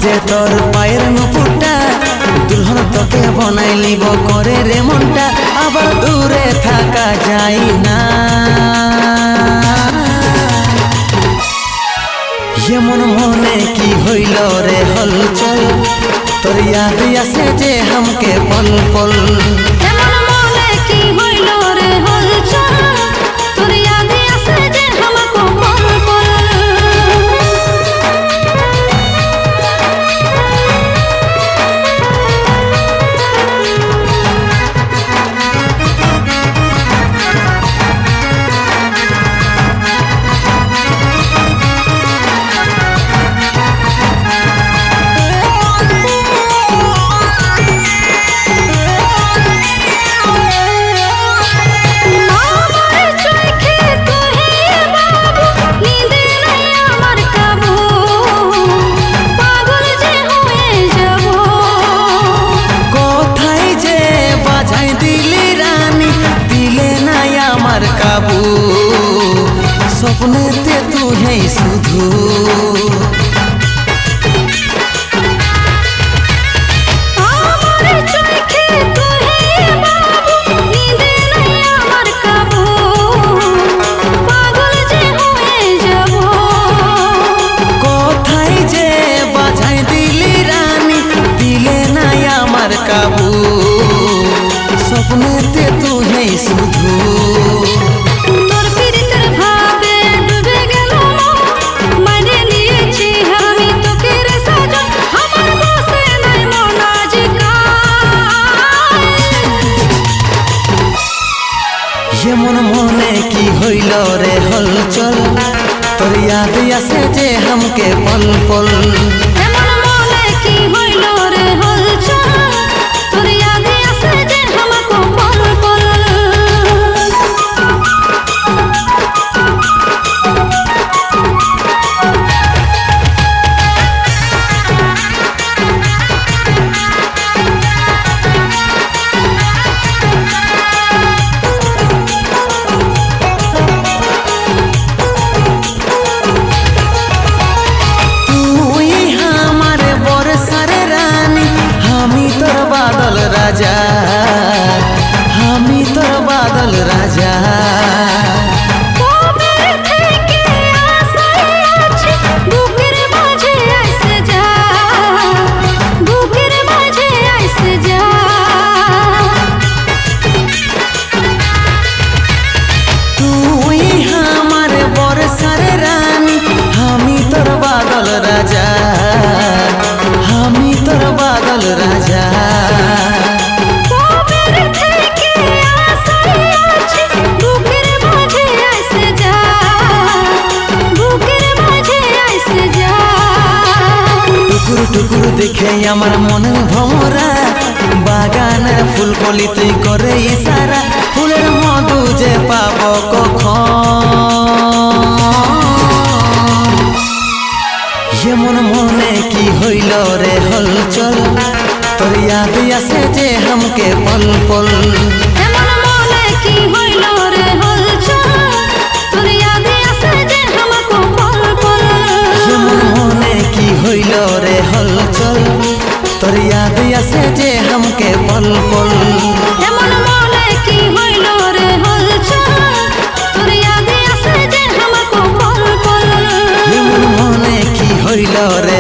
যে তোর পায়ের নুপুরটা দুলহন তোকে বনাই লিব করে রে মনটা আবার দূরে থাকা যায় না এমন মনে কি হইল রে হলচল তোর ইয়াদ আসে যে हमके পল পল এমন মনে কি হইল রে হলচল তোর ইয়াদ আসে যে हमको পল পল স্বপ্নেতে তুই শুধু কোথায় যে বাজাই দিলি রানী দিলে নাই আমার কাবু স্বপ্নেতে তুই শুধু এমন মনে কি হইল রে হলচল তোর ইয়াদ আসে যে हमके পল পল এমন মনে কি হইল রে হলচল তোর ইয়াদ আসে যে हमको পল পল राजा हमी तोर बादल राजा তুই আমার বরসার রানী আমি তোর বাদল রাজা আমি তোর বাদল রাজা টুকুর দেখে আমার মনের ভমরা বাগানের ফুলকলি তুই করে ইশারা ফুলের মধু যে পাব কখন এমন মনে কি হইল রে হলচল তোর ইয়াদ আসে যে हमके পল পল এমন মনে কি হইল রে হলচল তোর ইয়াদ আসে যে हमको পল পল এমন মনে কি হইল রে হলচল তোর ইয়াদ আসে যে हमके পল পল এমন মনে কি হইল রে হলচল তোর ইয়াদ আসে যে हमको পল পল এমন মনে কি হইল রে